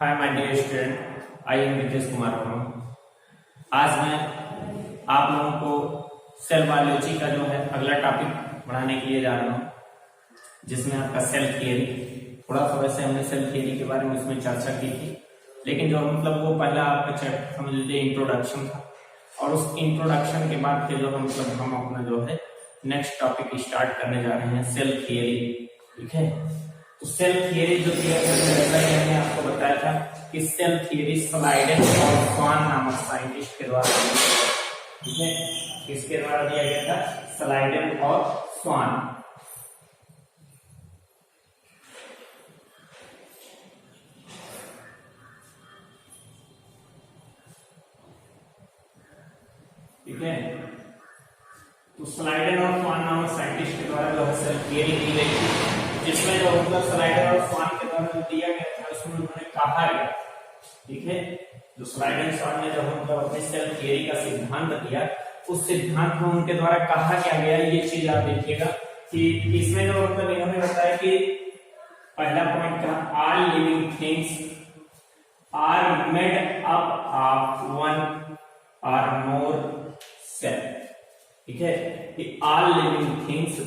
Hi my dear student, I am Nitesh Kumar Verma. आज मैं आप लोगों को सेल बायोलॉजी का जो है अगला टॉपिक पढ़ाने के लिए जा रहा हूँ, जिसमें आपका सेल थियरी। थोड़ा सा वैसे हमने सेल थियरी के बारे में उसमें चर्चा की थी, लेकिन जो मतलब वो पहला आपका चैप्टर समझ लीजिए इंट्रोडक्शन था, और उस इंट्रोडक्शन के बाद फिर जो मतलब हम अपना जो है नेक्स्ट टॉपिक स्टार्ट करने जा रहे हैं, सेल थियरी। ठीक है, तो सेल थियरी जो दिया मैंने आपको बताया था कि सेल थियरी स्लाइडेन और स्वान नामक साइंटिस्ट के द्वारा, ठीक है, किसके द्वारा दिया गया था? स्लाइडेन और स्वान। ठीक है, तो स्लाइडेन और स्वान नामक साइंटिस्ट के द्वारा जो है सेल थियरी दी गई थी, जिसमें जो मतलब स्लाइडर और स्वान के द्वारा जो दिया गया था उसमें उन्होंने कहा गया, ठीक है, जो स्लाइडर स्वान ने जो मतलब अपने सेल थियरी का सिद्धांत दिया, उस सिद्धांत में उनके द्वारा कहा क्या गया, ये चीज आप देखिएगा कि इसमें जो मतलब इन्होंने बताया कि पहला पॉइंट था, all living things are made up of one or more cell. ठीक है, कि all living things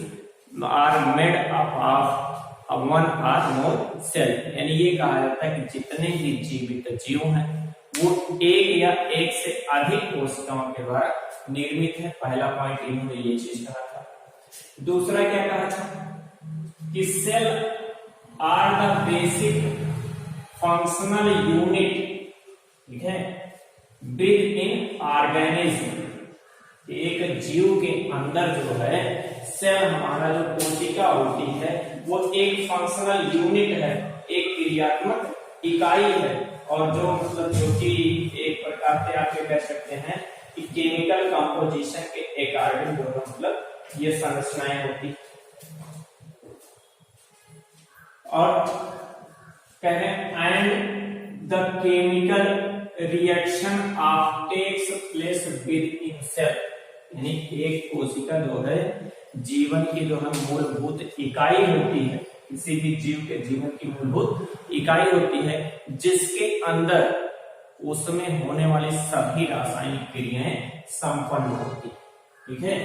are made up of one or more cell, यानी ये कहा जाता है कि जितने भी जीवित जीव हैं वो एक या एक से अधिक कोशिकाओं के द्वारा निर्मित है। पहला पॉइंट इन्होंने ये चीज कहा था। दूसरा क्या कहा था कि cell are the basic functional unit, ठीक है, विद इन ऑर्गेनिज्म। एक जीव के अंदर जो है सेल, हमारा जो कोशिका होती है, वो एक फंक्शनल यूनिट है, एक क्रियात्मक इकाई है, और जो मतलब जो कि एक प्रकार से आप कह सकते हैं कि केमिकल कंपोजिशन के अकॉर्डिंग जो मतलब ये संरचनाएं होती है। और कह रहे हैं and the chemical reaction of takes place within cell, यानी एक कोशिका जो है जीवन की जो है मूलभूत इकाई होती है, किसी भी जीव के जीवन की मूलभूत इकाई होती है, जिसके अंदर उसमें होने वाली सभी रासायनिक क्रियाएं संपन्न होती। ठीक है,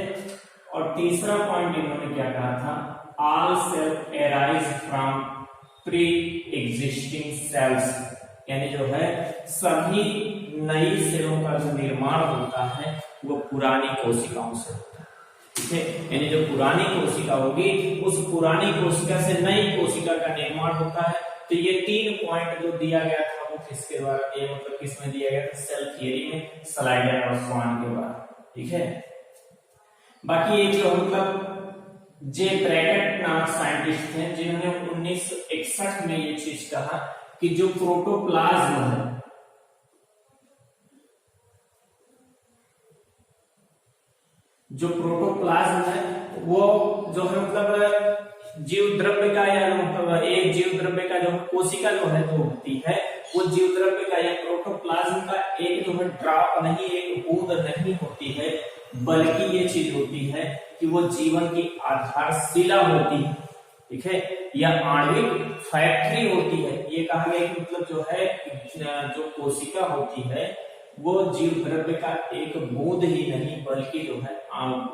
और तीसरा पॉइंट इन्होंने क्या कहा था, all cell arise from pre existing cells, यानी जो है सभी नई सेलों का जो निर्माण होता है वो पुरानी कोशिकाओं से होता है। ठीक है, यानी जो पुरानी कोशिका होगी उस पुरानी कोशिका से नई कोशिका का निर्माण होता है। तो ये तीन पॉइंट जो दिया गया था वो किसके द्वारा दिया, मतलब किसमें दिया गया था? सेल थियरी में, स्लाइडर और स्वान के द्वारा। ठीक है, बाकी एक जो मतलब जे ब्रैकेट नामक साइंटिस्ट थे, जिन्होंने 1961 में ये चीज कहा कि जो प्रोटोप्लाज्म है, जो प्रोटोप्लाज्म है वो जो है मतलब जीव द्रव्य का, या मतलब एक जीव द्रव्य का जो कोशिका जो है जो होती है, वो जीव द्रव्य का या प्रोटोप्लाज्म का एक जो है ड्रॉप नहीं, एक बूंद नहीं होती है, बल्कि ये चीज होती है कि वो जीवन की आधारशिला होती है। ठीक है, या आणविक फैक्ट्री होती है। ये कहा गया कि मतलब जो है जो कोशिका होती है वो जीव द्रव्य का एक बूंद ही नहीं, बल्कि जो है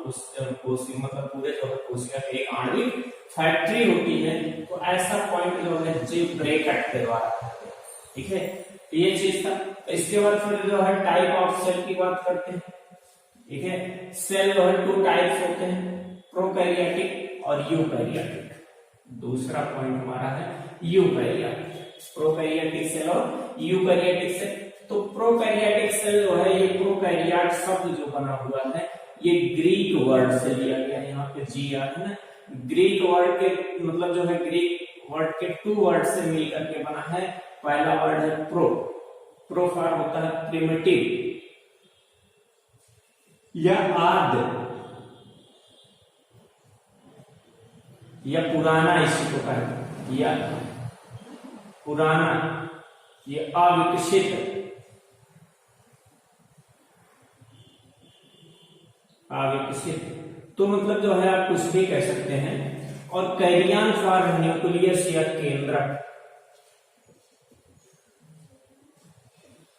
उस कोशिका मतलब पूरे जो है कोशिका की एक आणविक फैक्ट्री होती है। तो ऐसा पॉइंट जो है जे ब्रैकेट के द्वारा। ठीक है, तो ये चीज था। इसके बाद फिर जो है टाइप ऑफ सेल की बात करते हैं। ठीक है, सेल जो है 2 टाइप्स होते हैं, प्रोकैरियोटिक और यूकैरियोटिक। दूसरा पॉइंट हमारा है यूकैरियोटिक, प्रोकैरियोटिक सेल और यूकैरियोटिक सेल। तो प्रोकैरियोटिक सेल जो है, ये प्रोकैरियोट शब्द जो बना हुआ है ये ग्रीक वर्ड से लिया गया है। यहाँ पे जी याद है ना, ग्रीक वर्ड के मतलब जो है ग्रीक वर्ड के 2 वर्ड से मिलकर के बना है। पहला वर्ड है प्रो, प्रो फॉर होता है प्रिमिटिव या आद्य या पुराना, इसी को कहते हैं, या पुराना, ये अविकसित, अविकसित। तो मतलब जो है आप कुछ भी कह सकते हैं। और कैरियन फॉर न्यूक्लियस या केंद्रक,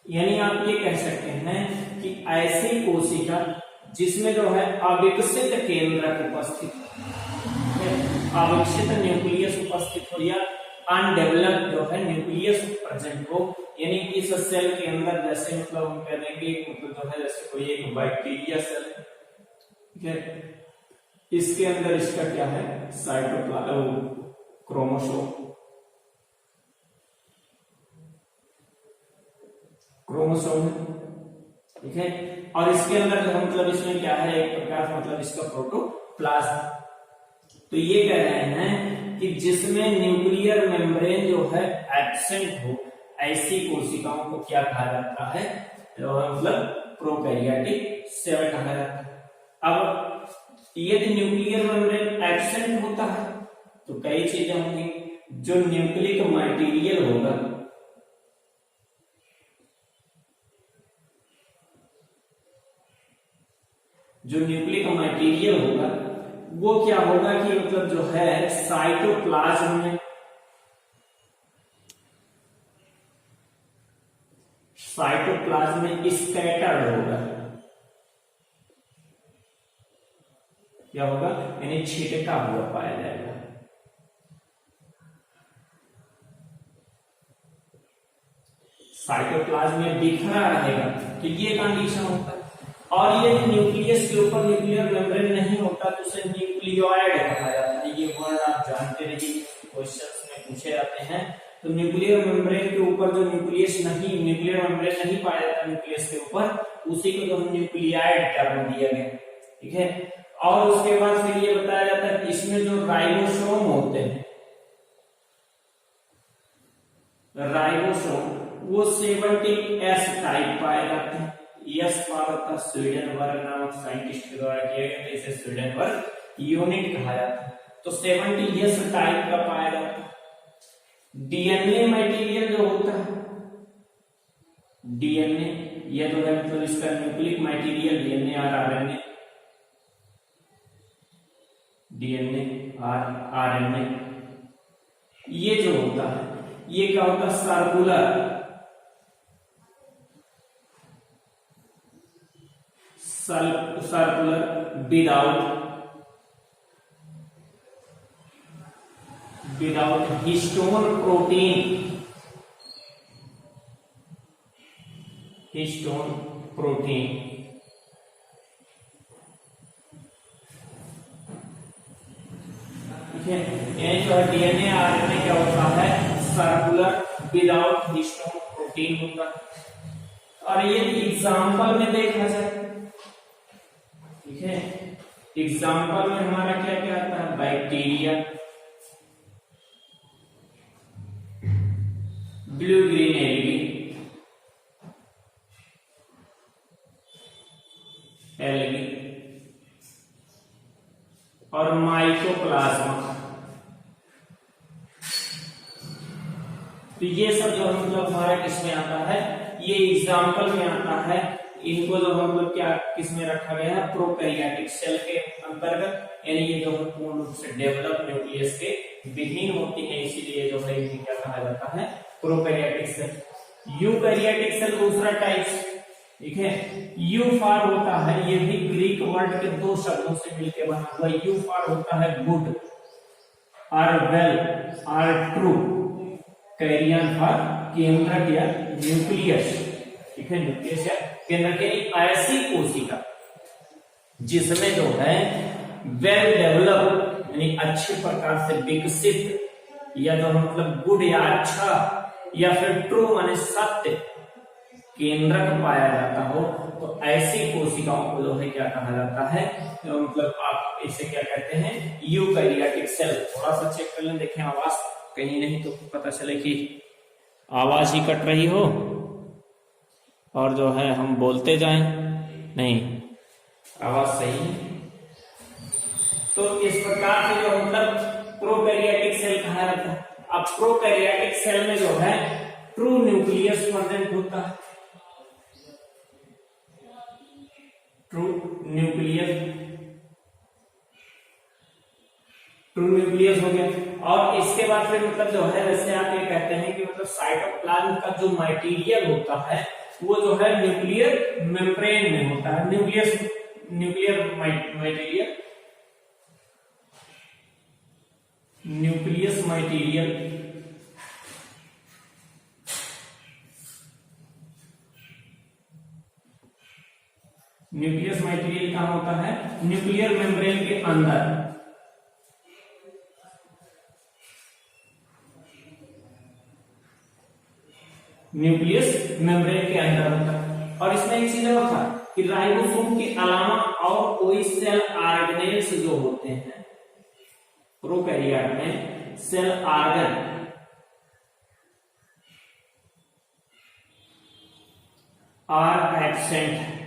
यानी आप ये कह सकते हैं कि ऐसी कोशिका जिसमें जो है अविकसित केंद्रक उपस्थित है, अविकसित न्यूक्लियस उपस्थित हो या अनडेवलप्ड जो है न्यूक्लियस प्रेजेंट हो, यानी इस सेल के अंदर जैसे मतलब हम कह देंगे मतलब जो है जैसे कोई एक बैक्टीरिया सेल है, ठीक है, इसके अंदर इसका क्या है साइटोप्लाज्म क्रोमोसोम है, ठीक है, और इसके अंदर जो मतलब इसमें क्या है एक प्रकार मतलब इसका प्रोटोप्लाज्म। तो ये कह रहे हैं कि जिसमें न्यूक्लियर मेम्ब्रेन जो है एब्सेंट हो, ऐसी कोशिकाओं को क्या कहा जाता है, मतलब प्रोकैरियोटिक सेल कहा जाता है। अब यदि न्यूक्लियर मेम्ब्रेन एब्सेंट होता है तो कई चीजें होंगी, जो न्यूक्लिक मटेरियल होगा, जो न्यूक्लिक मटेरियल होगा वो क्या होगा कि मतलब जो है साइटोप्लाज्म में स्कैटर्ड होगा, क्या होगा, यानी छिटका हुआ पाया जाएगा। साइटोप्लाज्म में बिखरा रहेगा, तो ये कंडीशन होता है। और ये न्यूक्लियस के ऊपर न्यूक्लियर मेम्ब्रेन नहीं होता तो उसे न्यूक्लियोइड कहा जाता है। ये वर्ड आप जानते रहिए, क्वेश्चंस में पूछे जाते हैं। तो न्यूक्लियर मेम्ब्रेन के ऊपर जो न्यूक्लियर मेम्ब्रेन नहीं पाया जाता न्यूक्लियस के ऊपर, उसी को तो हम न्यूक्लियाइड टर्म दिया गया, ठीक है। और उसके बाद फिर ये बताया जाता है कि इसमें जो राइबोसोम होते हैं, राइबोसोम वो 70S टाइप पाए जाते हैं। यस पार्ट स्वीडनबर्ग नामक साइंटिस्ट के द्वारा किया गया, तो इसे स्वीडनबर्ग यूनिट कहा जाता है। तो 70S टाइप का पाया जाता है। डीएनए मटेरियल जो होता है, डीएनए ये जो है मतलब इसका न्यूक्लिक मटेरियल डीएनए और आरएनए, डीएनए और आरएनए, ये जो होता है ये क्या होता है सर्कुलर विदाउट हिस्टोन प्रोटीन, ठीक है। यानी जो डीएनए आरएनए क्या होता है सर्कुलर विदाउट हिस्टोन प्रोटीन होता है। और ये एग्जाम्पल में देखा जाए, ठीक है, एग्जाम्पल में हमारा क्या क्या आता है, बैक्टीरिया, ब्लू ग्रीन एल्गी और माइकोप्लाज्मा। तो ये सब जो मतलब हमारा किसमें आता है, ये एग्जाम्पल में आता है। इनको जो मतलब क्या किसमें रखा गया है, प्रोकैरियोटिक सेल के अंतर्गत, यानी ये जो पूर्ण रूप से डेवलप न्यूक्लियस के विहीन होती है, इसीलिए जो है इन्हें क्या कहा जाता है, प्रोकैरियोटिक सेल। यूकैरियोटिक सेल दूसरा टाइप, ठीक है। यू फॉर होता है, ये भी ग्रीक वर्ड के दो शब्दों से मिलकर बना हुआ। यू फॉर होता है गुड और वेल और ट्रू, कैरियन फॉर केंद्रक या न्यूक्लियस, ठीक है, न्यूक्लियस या केंद्रक, ऐसी कोशिका जिसमें जो है वेल डेवलप यानी अच्छे प्रकार से विकसित, या जो मतलब गुड या अच्छा, या फिर ट्रू माने सत्य केंद्रक पाया जाता हो, तो ऐसी कोशिकाओं को जो है क्या कहा जाता है, तो मतलब आप इसे क्या कहते हैं, यूकैरियोटिक सेल। थोड़ा सा चेक कर लें, देखें आवाज कहीं नहीं तो पता चले कि आवाज ही कट रही हो और जो है हम बोलते जाएं, नहीं आवाज सही है। तो इस प्रकार से जो मतलब प्रोकैरियोटिक सेल कहा जाता है। अब प्रोकैरियोटिक सेल में जो है ट्रू न्यूक्लियस प्रेजेंट होता है, ट्रू न्यूक्लियस हो गया। और इसके बाद फिर मतलब जो है जैसे आप ये कहते हैं कि मतलब साइटोप्लाज्म का जो मटेरियल होता है वो जो है न्यूक्लियर मेम्ब्रेन में होता है। Nuclear material, nucleus material nucleus material कहां होता है? न्यूक्लियर मेम्ब्रेन के अंदर। न्यूक्लियस मेम्ब्रेन के अंदर होता है। और इसमें एक चीज और था कि राइबोसोम के अलावा और कोई सेल ऑर्गेनेल्स जो होते हैं प्रोकैरियोट में, सेल ऑर्गन आर एब्सेंट।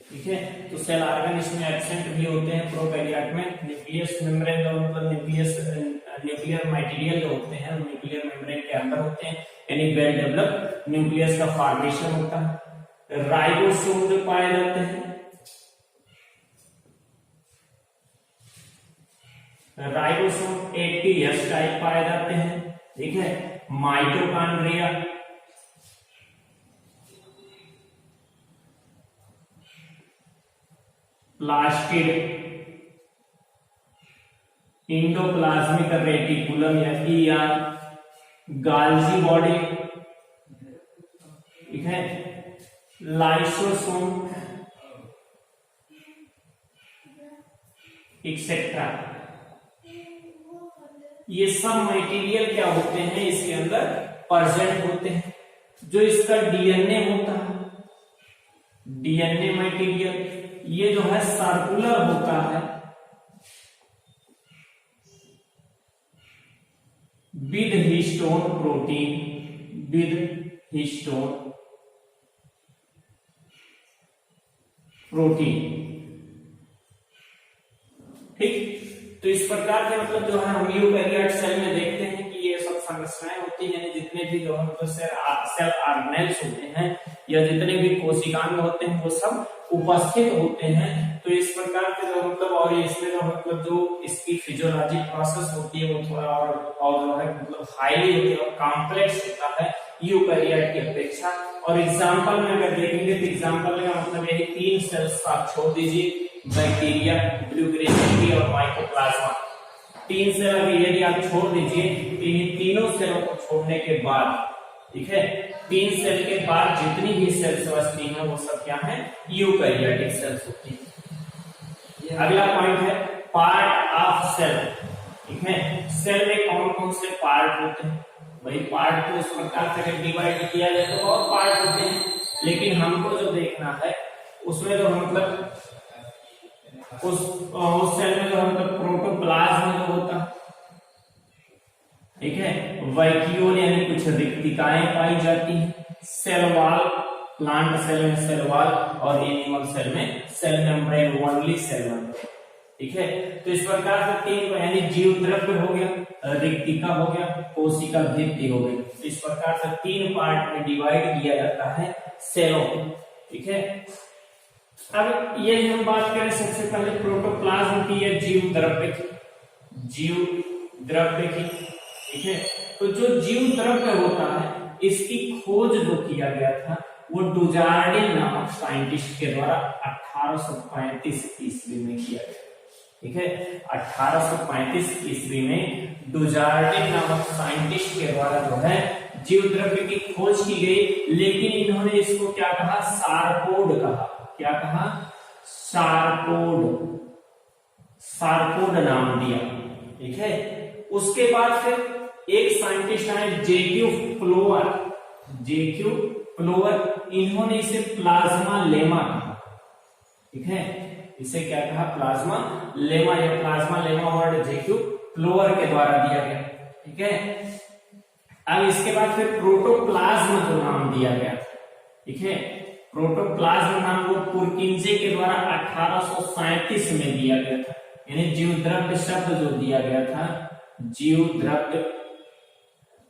ठीक है, तो सेल ऑर्गन इसमें एब्सेंट भी होते हैं प्रोकैरियोट में। न्यूक्लियस मेम्ब्रेन का मतलब न्यूक्लियर मटेरियल जो होते हैं न्यूक्लियर मेम्ब्रेन के अंदर होते हैं, यानी वेल डेवलप्ड न्यूक्लियस का फॉर्मेशन होता है। राइबोसोम जो पाए जाते हैं, राइबोसोम 80S टाइप पाए जाते हैं। ठीक है, माइटोकॉन्ड्रिया, प्लास्टिड, इंडोप्लाज्मिक रेटिकुलम या ER, गाल्जी बॉडी, ठीक है, लाइसोसोम एक्सेट्रा। ये सब मटेरियल क्या होते हैं इसके अंदर प्रेजेंट होते हैं। जो इसका डीएनए होता है, डीएनए मटेरियल, ये जो है सर्कुलर होता है with histone protein, with histone protein. ठीक, तो इस प्रकार के मतलब जो है हम यूकैरियोट सेल में देखते हैं कि ये सब संरचनाएं होती हैं, यानी जितने भी जो है सेल ऑर्गेनेल्स होते हैं या जितने भी कोशिकांग होते हैं वो सब उपस्थित होते हैं। तो इस प्रकार के जो मतलब और इसमें जो मतलब जो इसकी फिजियोलॉजिक प्रोसेस होती है वो थोड़ा और जो है मतलब हाईली होती है और कॉम्प्लेक्स होता है यूकैरियोट की अपेक्षा। और एग्जांपल में अगर देखेंगे तो एग्जांपल का मतलब यही 3 सेल्स आप छोड़ दीजिए, बैक्टीरिया, ब्लूग्रेसिटी और माइकोप्लाज्मा। 3 सेल अगर यदि आप छोड़ दीजिए, इन तीनों सेलों को छोड़ने के बाद, ठीक है, 3 सेल के बाद जितनी भी सेल्स बचती हैं वो सब क्या है? यूकैरियोटिक सेल्स होती है। अगला पॉइंट है पार्ट ऑफ सेल। ठीक है, सेल में कौन कौन से पार्ट होते हैं? भाई पार्ट को इस प्रकार से अगर डिवाइड किया जाए तो और पार्ट होते हैं, लेकिन हमको जो देखना है उसमें जो मतलब उस सेल में जो मतलब प्रोटोप्लाज्म जो होता है, ठीक है, वैक्यूल यानी कुछ रिक्तिकाएं पाई जाती हैं। सेल वॉल, प्लांट सेल में सेल वॉल और एनिमल सेल में cell membrane, only cell membrane. ठीक है, तो इस प्रकार से 3 यानी जीव द्रव्य हो गया, रिक्तिका हो गया, कोशिका भित्ति हो गई। तो इस प्रकार से 3 पार्ट में डिवाइड किया जाता है सेलों को। ठीक है, अब ये हम बात करें सबसे पहले प्रोटोप्लाज्म की या जीव द्रव्य की। जीव द्रव्य की, ठीक है, तो जो जीव द्रव्य होता है इसकी खोज जो किया गया था वो डुजार्डिन नामक साइंटिस्ट के द्वारा 1835 ईस्वी में किया गया। ठीक है, 1835 ईस्वी में डुजार्डिन नामक साइंटिस्ट के द्वारा जो है जीव द्रव्य की खोज की गई, लेकिन इन्होंने इसको क्या कहा? सारकोड कहा। क्या कहा? सारकोड, सारकोड नाम दिया। ठीक है, उसके बाद फिर एक साइंटिस्ट आए जेक्यू फ्लोवर, जेक्यू फ्लोवर, इन्होंने इसे प्लाज्मा लेमा कहा। ठीक है, इसे क्या कहा? प्लाज्मा लेमा, या plasma lemma word JQ flower के द्वारा दिया गया। ठीक है, अब इसके बाद फिर प्रोटोप्लाज्म को नाम दिया गया। ठीक है, प्रोटोप्लाज्म नाम को पुरकिंजे के द्वारा 1837 में दिया गया था। यानी जीव द्रव्य शब्द जो दिया गया था, जीव द्रव्य,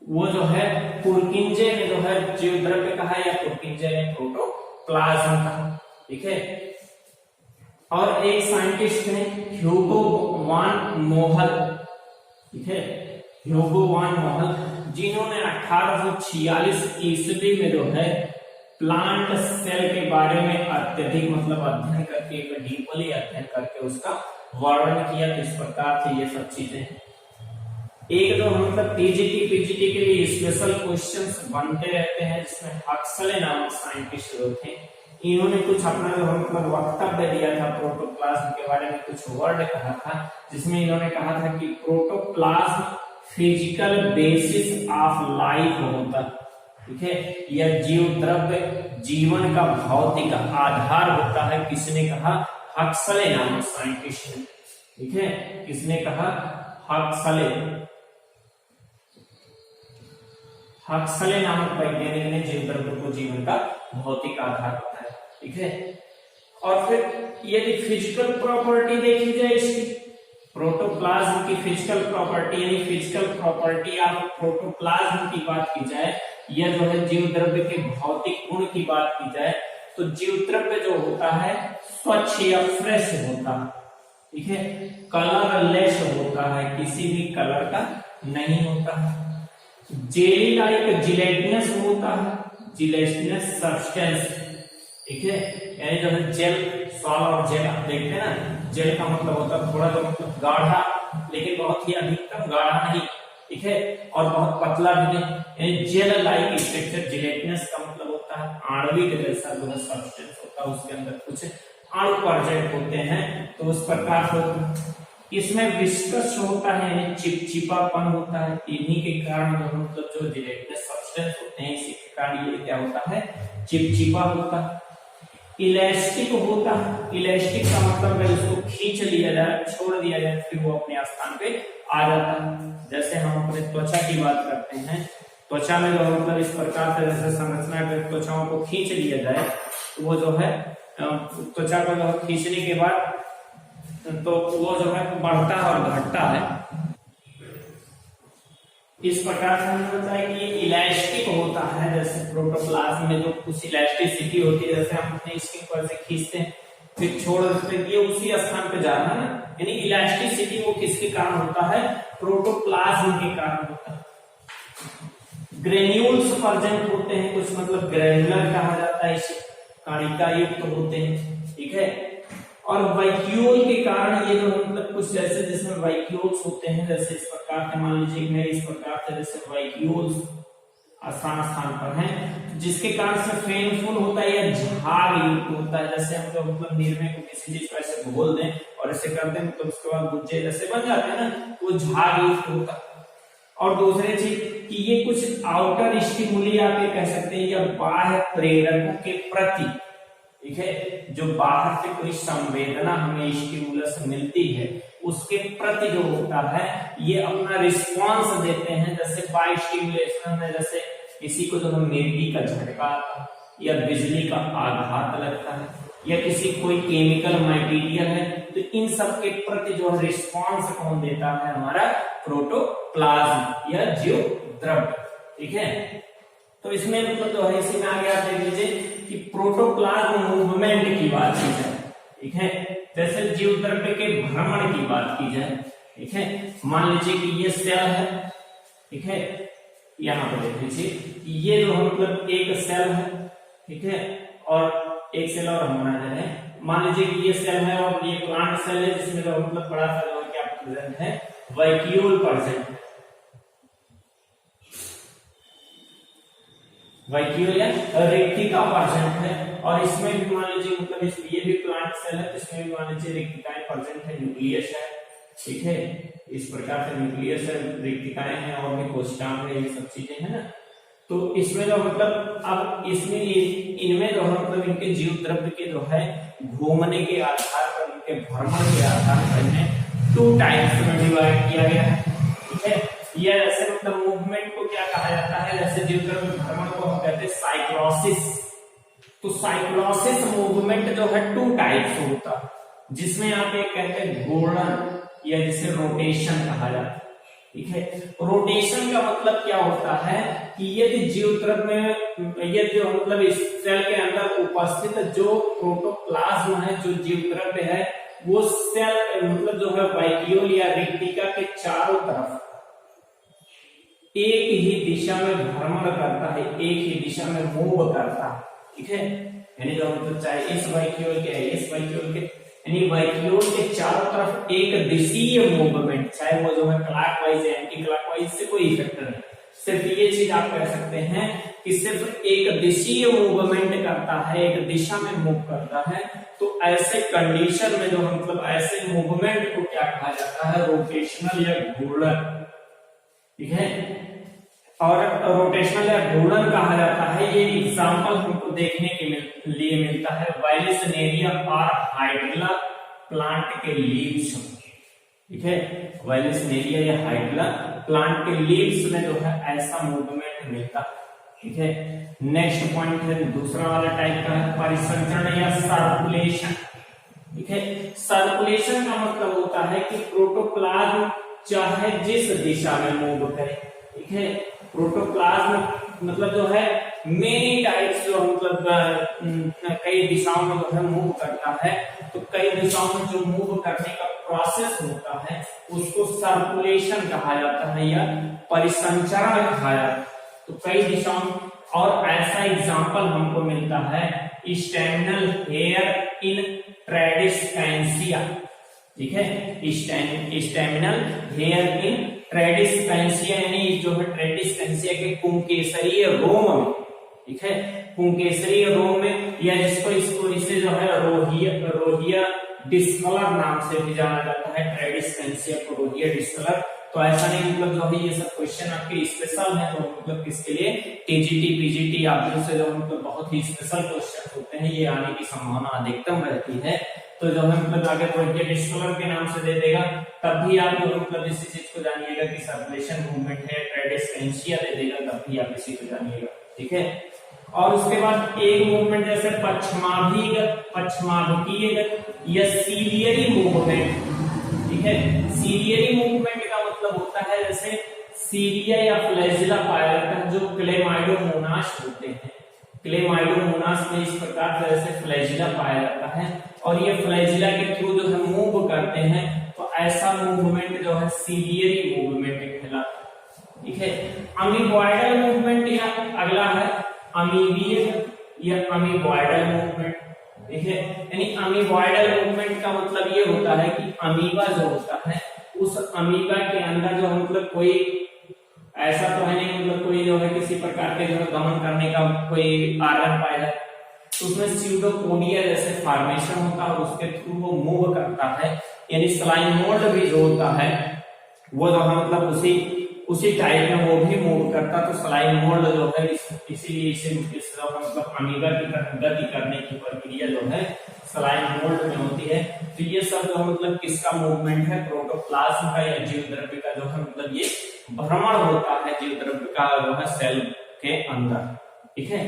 वो जो है पुरकिंजे ने जो है जीव द्रव्य कहा या पुरकिंजे ने प्रोटोप्लाज्म कहा। ठीक है, और एक साइंटिस्ट है ह्यूगो वान मोहल। ठीक है, ह्यूगो वॉन मोहल, जिन्होंने 1846 ईस्वी में जो है प्लांट सेल के बारे में अत्यधिक मतलब अध्ययन करके, एक डीपली अध्ययन करके उसका वर्णन किया। तो इस प्रकार से ये सब चीजें एक जो मतलब टीजीटी पीजीटी के लिए स्पेशल क्वेश्चंस बनते रहते हैं, जिसमें हक्सले नामक साइंटिस्ट जो थे, इन्होंने कुछ अपना जो मतलब वक्तव्य दिया था प्रोटोप्लाज्म के बारे में, कुछ वर्ड कहा था, जिसमें इन्होंने कहा था कि protoplasm physical basis of life होता है, ठीक है, यह जीव द्रव्य जीवन का भौतिक आधार होता है। किसने कहा? हक्सले नामक साइंटिस्ट ने, ठीक है, किसने कहा? हक्सले नामक वैज्ञानिक ने जीव द्रव्य को जीवन का भौतिक आधार बताया, ठीक है। और फिर यदि फिजिकल प्रॉपर्टी देखी जाए इसकी, प्रोटोप्लाज्म की फिजिकल प्रॉपर्टी यानी फिजिकल प्रॉपर्टी ऑफ प्रोटोप्लाज्म की बात की जाए, यह जो है जीव द्रव्य के भौतिक गुण की बात की जाए, तो जीव द्रव्य जो होता है स्वच्छ या फ्रेश होता है, ठीक है, कलरलेस होता है, किसी भी कलर का नहीं होता है, जेली लाइक जिलेटिनस होता है, जिलेटिनस सब्सटेंस, ठीक है, यानी जो है जेल, सॉल और जेल आप देखते हैं ना, जेल का मतलब होता है थोड़ा जो मतलब गाढ़ा, लेकिन बहुत ही अधिकतम गाढ़ा नहीं, ठीक है, और बहुत पतला भी नहीं, यानी जेल लाइक स्ट्रक्चर। जिलेटिनस का मतलब होता है आणविक जैसा जो है सब्सटेंस होता है, उसके अंदर कुछ अणु प्रेजेंट होते हैं, तो उस प्रकार से इसमें विस्कस होता है यानी चिपचिपापन होता है, इन्हीं के कारण मतलब जो जिलेटिनस सब्सटेंस होते हैं इसी के कारण ये क्या होता है? चिपचिपा होता है। इलास्टिक होता है, इलास्टिक का मतलब है उसको खींच लिया जाए, छोड़ दिया जाए, फिर वो अपने स्थान पे आ जाता है। जैसे हम अपने त्वचा की बात करते हैं, त्वचा में जो मतलब इस प्रकार से जैसे संरचना के त्वचाओं को खींच लिया जाए, तो वो जो है त्वचा को जो खींचने के बाद तो वो जो है बढ़ता है और घटता है। इस प्रकार से हमने बताया कि ये इलास्टिक होता है, जैसे प्रोटोप्लाज्म में जो कुछ इलास्टिसिटी होती है, जैसे हम अपने स्किन पर से खींचते हैं फिर छोड़ देते हैं, ये उसी स्थान पे जा रहा है ना, यानी इलास्टिसिटी वो किसके कारण होता है? प्रोटोप्लाज्म के कारण होता है। ग्रेन्यूल्स प्रेजेंट होते हैं, कुछ मतलब ग्रेनुलर कहा जाता है, इसे कणिका युक्त होते हैं, ठीक है, और वैक्यूल के कारण ये जो मतलब कुछ जैसे जिसमें वैक्यूल्स होते हैं, जैसे इस प्रकार से मान लीजिए मैं इस प्रकार से जैसे वैक्यूल्स स्थान स्थान पर हैं, जिसके कारण से पेनफुल होता है या झाग युक्त होता है। जैसे हम जो मतलब निर्मय को किसी चीज को ऐसे घोल दें और ऐसे करते हैं तो उसके बाद गुज्जे जैसे बन जाते हैं ना, वो झाग युक्त होता है। और दूसरी चीज कि ये कुछ आउटर स्टिमुली आप ये कह सकते हैं या बाह्य प्रेरकों के प्रति, ठीक है, जो बाहर से कोई संवेदना हमें स्टिमुलस मिलती है उसके प्रति जो होता है ये अपना रिस्पांस देते हैं। जैसे बाय स्टिमुलेशन में जैसे किसी को जो मिर्गी का झटका आता है या बिजली का आघात लगता है या किसी कोई केमिकल मटेरियल है, तो इन सब के प्रति जो रिस्पांस कौन देता है? हमारा प्रोटोप्लाज्म या जीव द्रव्य, ठीक है। तो इसमें मतलब जो है इसी में आगे आप देख लीजिए कि प्रोटोप्लाज्म मूवमेंट की बात की जाए, ठीक है, जैसे जीव द्रव्य के भ्रमण की बात की जाए, ठीक है, मान लीजिए कि ये सेल है, ठीक है, यहाँ पे देख लीजिए कि ये जो मतलब एक सेल है, ठीक है, और एक सेल और हम बना रहे हैं, मान लीजिए कि ये सेल है और ये प्लांट सेल है जिसमें जो मतलब बड़ा सा जो क्या प्रेजेंट है? वैक्यूल प्रेजेंट है, वैक्यूल या रेक्टिका प्रेजेंट है, और इसमें भी मान लीजिए मतलब ये भी प्लांट सेल है, इसमें भी मान लीजिए रेक्टिकाएं प्रेजेंट है, न्यूक्लियस है, ठीक है, इस प्रकार से न्यूक्लियस है, रेक्टिकाएं हैं और भी कोशिकाएं हैं, ये सब चीजें हैं ना। तो इसमें जो मतलब अब इसमें इनमें जो मतलब इनके जीव द्रव्य के जो है घूमने के आधार पर, इनके भ्रमण के आधार पर इन्हें 2 टाइप्स में डिवाइड किया गया है, ठीक है। ये ऐसे मतलब मूवमेंट को क्या कहा जाता है? जैसे जीव द्रव्य भ्रमण को हम कहते हैं साइक्लोसिस। तो साइक्लोसिस मूवमेंट जो है 2 टाइप्स होता है, जिसमें आप एक कहते हैं घूर्णन या जिसे रोटेशन कहा जाता है, ठीक है। रोटेशन का मतलब क्या होता है कि यदि जीव द्रव्य में यदि मतलब इस सेल के अंदर उपस्थित जो प्रोटोप्लाज्म है, जो जीव द्रव्य है, वो सेल मतलब जो है वैक्यूल या रेक्टिका के चारों तरफ एक ही दिशा में भ्रमण करता है, एक ही दिशा में मूव करता है, ठीक है। यानी जो मतलब चाहे इस वैक्यूल के इस वैक्यूल के यानी वैक्यूल के चारों तरफ एक दिशीय मूवमेंट, चाहे वो जो है क्लॉकवाइज या एंटी क्लॉकवाइज से कोई इफेक्ट नहीं, सिर्फ ये चीज आप कह सकते हैं कि सिर्फ एक दिशीय मूवमेंट करता है, एक दिशा में मूव करता है। तो ऐसे कंडीशन में जो मतलब ऐसे मूवमेंट को क्या कहा जाता है, रोटेशनल या घूर्णन, ठीक है। और रोटेशनल या घूर्णन कहा जाता है। ये एग्जांपल हमको देखने के लिए मिलता है वाइलेसनेरिया और हाइड्रिला प्लांट के लीव्स, ठीक है। वाइलेसनेरिया या हाइड्रिला प्लांट के लीव्स में जो है ऐसा मूवमेंट मिलता है, ठीक है। नेक्स्ट पॉइंट है दूसरा वाला टाइप का है परिसंचरण या सर्कुलेशन, ठीक है। सर्कुलेशन का मतलब होता है कि प्रोटोप्लाज्म चाहे जिस दिशा में मूव करे, ठीक है। प्रोटोप्लाज्म मतलब जो है मेनी टाइप्स जो मतलब कई दिशाओं में जो है मूव करता है, तो कई दिशाओं में जो मूव करने का प्रोसेस होता है उसको सर्कुलेशन कहा जाता है या परिसंचरण कहा जाता है। तो कई दिशाओं में, और ऐसा एग्जांपल हमको मिलता है स्टेमिनल हेयर इन ट्रेडिस्पेंसिया, ठीक है। स्टेमिनल हेयर इन ट्रेडिस्पेंसिया यानी जो है ट्रेडिस्पेंसिया के पुंकेसरीय रोम में, ठीक है। पुंकेसरीय रोम में, या इसको इसे जो है रोहिया डिस्कलर नाम से भी जाना जाता है, ट्रेडिस्पेंसिया को रोहिया डिस्कलर। तो ऐसा नहीं मतलब जो है ये सब क्वेश्चन आपके स्पेशल है, तो मतलब किसके लिए, टीजीटी पीजीटी आप से जो मतलब बहुत ही स्पेशल क्वेश्चन होते हैं, ये आने की संभावना अधिकतम रहती है। तो जो है मतलब अगर रोहिया डिस्कलर के नाम से दे देगा तब भी आप जो मतलब इसी चीज को जानिएगा कि सर्कुलेशन मूवमेंट है, ट्रेडिस्पेंसिया दे देगा तब भी आप इसी को जानिएगा, ठीक है। और उसके बाद एक मूवमेंट जैसे पश्चिमाभिकीय या सीलियरी मूवमेंट, ठीक है। सीलियरी मूवमेंट का मतलब होता है जैसे सीलिया या फ्लैजिला पाया जाता है जो क्लेमाइडोमोनास होते हैं। क्लेमाइडोमोनास में इस प्रकार से जैसे फ्लैजिला पाया जाता है और ये फ्लैजिला के थ्रू जो है मूव करते हैं, तो ऐसा मूवमेंट जो है सीलियरी मूवमेंट कहलाता है, ठीक है। अमीबॉयडल मूवमेंट या अगला है अमीबीय या अमीबॉयडल मूवमेंट, ठीक है। यानी अमीबॉयडल मूवमेंट का मतलब ये होता है कि अमीबा जो होता है उस अमीबा के अंदर जो मतलब कोई ऐसा तो है नहीं मतलब कोई जो है किसी प्रकार के जो गमन करने का कोई आर्गन पाया जाए, तो उसमें स्यूडोपोडिया जैसे फॉर्मेशन होता है और उसके थ्रू वो मूव करता है। यानी स्लाइम मोल्ड भी जो होता है वो जो है मतलब उसी टाइप में वो भी मूव करता, तो स्लाइम मोल्ड जो है इसीलिए इसे मतलब अमीबा की गति करने की प्रक्रिया जो है स्लाइम मोल्ड में होती है। तो ये सब जो मतलब किसका मूवमेंट है, प्रोटोप्लाज्म का या जीवद्रव्य का जो है मतलब ये भ्रमण होता है जीवद्रव्य का जो है सेल के अंदर, ठीक है।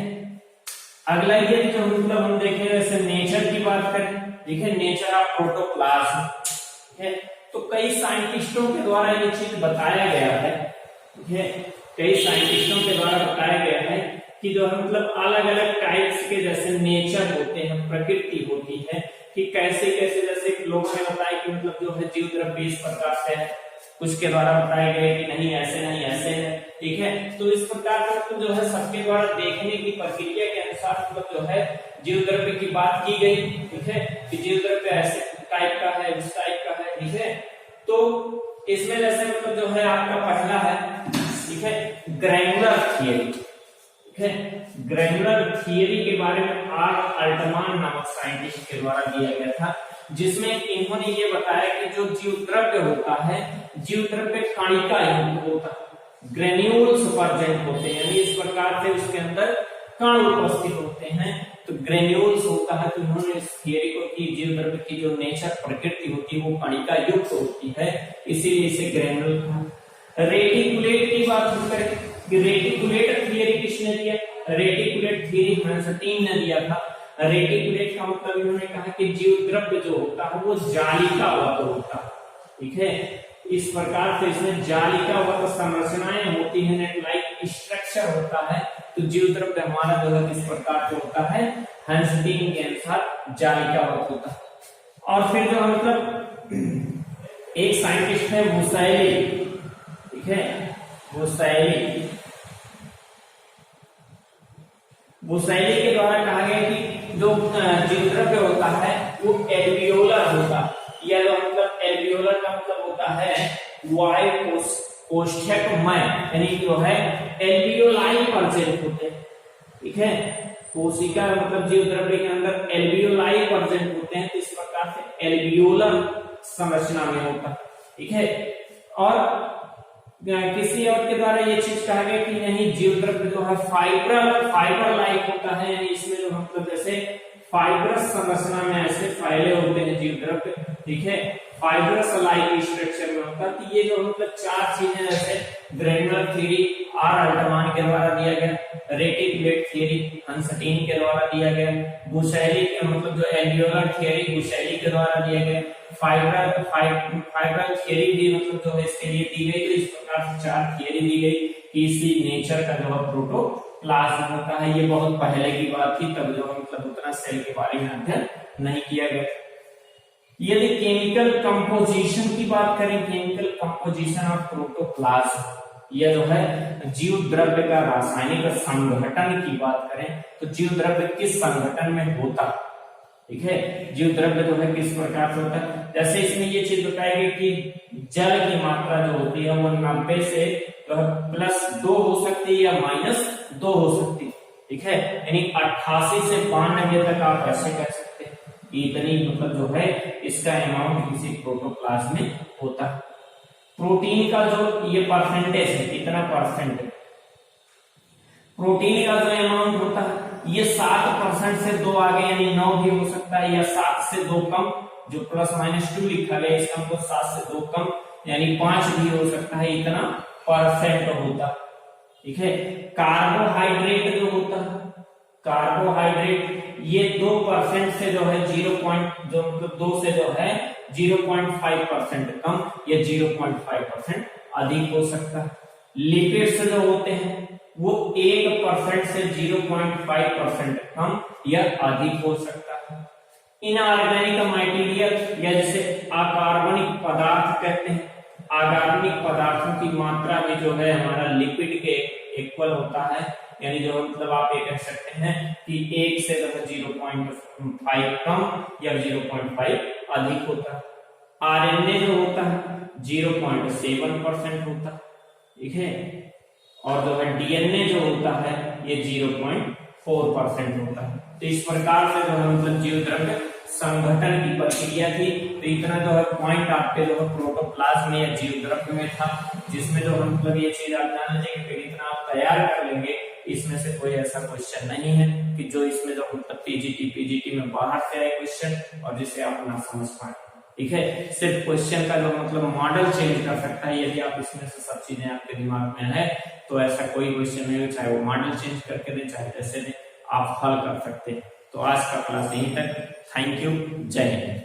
अगला ये जो मतलब हम देखें जैसे नेचर की बात करें, ठीक है, नेचर ऑफ प्रोटोप्लाज्म, ठीक है। तो कई साइंटिस्टों के द्वारा ये चीज बताया गया है, ठीक है, कई साइंटिस्टों के द्वारा बताया गया है कि जो है मतलब अलग अलग टाइप्स के जैसे नेचर होते हैं, प्रकृति होती है कि कैसे कैसे, जैसे लोगों ने बताया कि मतलब जो है जीवद्रव्य इस प्रकार से है, कुछ के द्वारा बताया गया कि नहीं ऐसे नहीं ऐसे है, ठीक है। तो इस प्रकार से जो है सबके द्वारा देखने की प्रक्रिया के अनुसार मतलब जो है जीवद्रव्य की बात की गई, ठीक है, कि जीवद्रव्य ऐसे टाइप का है, इस टाइप का है, ठीक है। तो इसमें जैसे मतलब जो है आपका पहला है, ठीक है, ग्रैन्युलर थियरी, ठीक है। ग्रैन्युलर थियरी के बारे में आर अल्टमान नामक साइंटिस्ट के द्वारा दिया गया था, जिसमें इन्होंने ये बताया कि जो जीवद्रव्य होता है, जीवद्रव्य कणिका युक्त होता है, ग्रेन्यूल्स प्रेजेंट होते हैं, यानी इस प्रकार से उसके अंदर कण उपस्थित होते हैं, तो ग्रेन्यूल्स होता है। तो उन्होंने इस थियरी को कि जीवद्रव्य की जो नेचर प्रकृति होती है वो कणिका युक्त होती है, इसीलिए इसे ग्रेन्यूल कहा। रेटिकुलेट की बात हम करें कि रेटिकुलेट थियरी किसने दिया, रेटिकुलेट थियरी हर्ट्ज ने दिया था। रेटिकुलेट का मतलब इन्होंने कहा कि जीवद्रव्य जो होता है वो जालिकावत होता है, ठीक है। इस प्रकार से इसमें जालिकावत संरचनाएं होती है, नेट लाइक स्ट्रक्चर होता है। तो जीवद्रव्य हमारा जो है इस प्रकार से होता है, हर्ट्ज के अनुसार जालिकावत होता है। और फिर जो मतलब एक साइंटिस्ट है मुसैली, ठीक है, बुसैली बुसैली के द्वारा कहा गया कि जो जीवद्रव्य होता है वो एल्वियोलर होता है। यह जो मतलब एल्वियोलर का मतलब होता है वायु कोष्ठकमय, यानी जो है एल्वियोलाई प्रेजेंट होते हैं। ठीक है, कोशिका मतलब जीवद्रव्य के अंदर एल्वियोलाई प्रेजेंट होते हैं, तो इस प्रकार से एल्वियोलर संरचना में होता है। ठीक है, और किसी और के द्वारा ये चीज कहा गया कि नहीं, जीवद्रव्य जो है फाइबर लाइक होता है, यानी इसमें जो मतलब जैसे फाइब्रस संरचना में ऐसे फैले होते हैं जीवद्रव्य। ठीक है, फाइब्रस लाइक स्ट्रक्चर में होता है। तो ये जो मतलब चार चीजें जैसे ग्रेनुलर थ्योरी आर अल्टमान के द्वारा दिया गया, रेटिकुलेट थ्योरी हंसटीन के द्वारा दिया गया, बुसैली के मतलब जो एल्वियोलर थ्योरी बुसैली के द्वारा दिया गया, फाइब्रल थ्योरी भी मतलब जो है इसके लिए दी गई। तो इस प्रकार से चार थ्योरी दी गई कि इसी नेचर का जो है प्रोटोप्लाज्म होता है। ये बहुत पहले की बात थी, तब जो मतलब उतना सेल के बारे में अध्ययन नहीं किया गया। यदि केमिकल कंपोजिशन की बात करें, केमिकल कंपोजिशन ऑफ प्रोटोप्लाज्म, यह जो है जीव द्रव्य का रासायनिक संघटन की बात करें तो जीव द्रव्य किस संगठन में होता है। ठीक है, जीव द्रव्य जो है किस प्रकार से होता है, जैसे इसमें ये चीज बताएगी कि जल की मात्रा जो होती है वो 90 से +2 हो सकती है या -2 हो सकती है। ठीक है, यानी 88 से 92 तक आप ऐसे कह सकते हैं, इतनी मतलब जो है इसका अमाउंट किसी प्रोटोप्लाज्म में होता है। प्रोटीन का जो ये परसेंटेज है, कितना परसेंट प्रोटीन का जो अमाउंट होता है, ये 7% से 2 आगे यानी 9 भी हो सकता है, या 7 से 2 कम, जो +-2 लिखा गया इसका हमको 7 से 2 कम यानी 5 भी हो सकता है, इतना परसेंट होता है। ठीक है, कार्बोहाइड्रेट जो होता है, कार्बोहाइड्रेट ये 2% से जो है 2 से जो है 0.5% कम या 0.5% अधिक हो सकता है। लिपिड्स जो होते हैं वो 1% से 0.5% कम या अधिक हो सकता है। इनऑर्गेनिक मटेरियल या जिसे अकार्बनिक पदार्थ कहते हैं, अकार्बनिक पदार्थों की मात्रा भी जो है हमारा लिपिड के इक्वल होता है, यानी जो मतलब आप ये कह सकते हैं कि 1 से 0.5 कम या 0.5 अधिक होता है। आरएनए जो होता है 0.7% होता है। ठीक है, और जो है डीएनए जो होता है ये 0.4% होता है। तो इस प्रकार से जो है मतलब जीव द्रव्य संगठन की प्रक्रिया थी। तो इतना जो है पॉइंट आपके जो है प्रोटोप्लाज्म या जीव द्रव्य में था, जिसमें जो मतलब ये चीज आप जान लीजिए, फिर इतना आप तैयार कर लेंगे, इसमें से कोई ऐसा क्वेश्चन नहीं है कि जो इसमें जो मतलब पीजीटी में बाहर से आए क्वेश्चन और जिसे आप ना समझ पाए। ठीक है, सिर्फ क्वेश्चन का जो मतलब मॉडल चेंज कर सकता है, यदि आप इसमें से सब चीजें आपके दिमाग में है तो ऐसा कोई क्वेश्चन नहीं है, चाहे वो मॉडल चेंज करके दे चाहे जैसे दे, आप हल कर सकते हैं। तो आज का क्लास यहीं तक। थैंक यू, जय हिंद।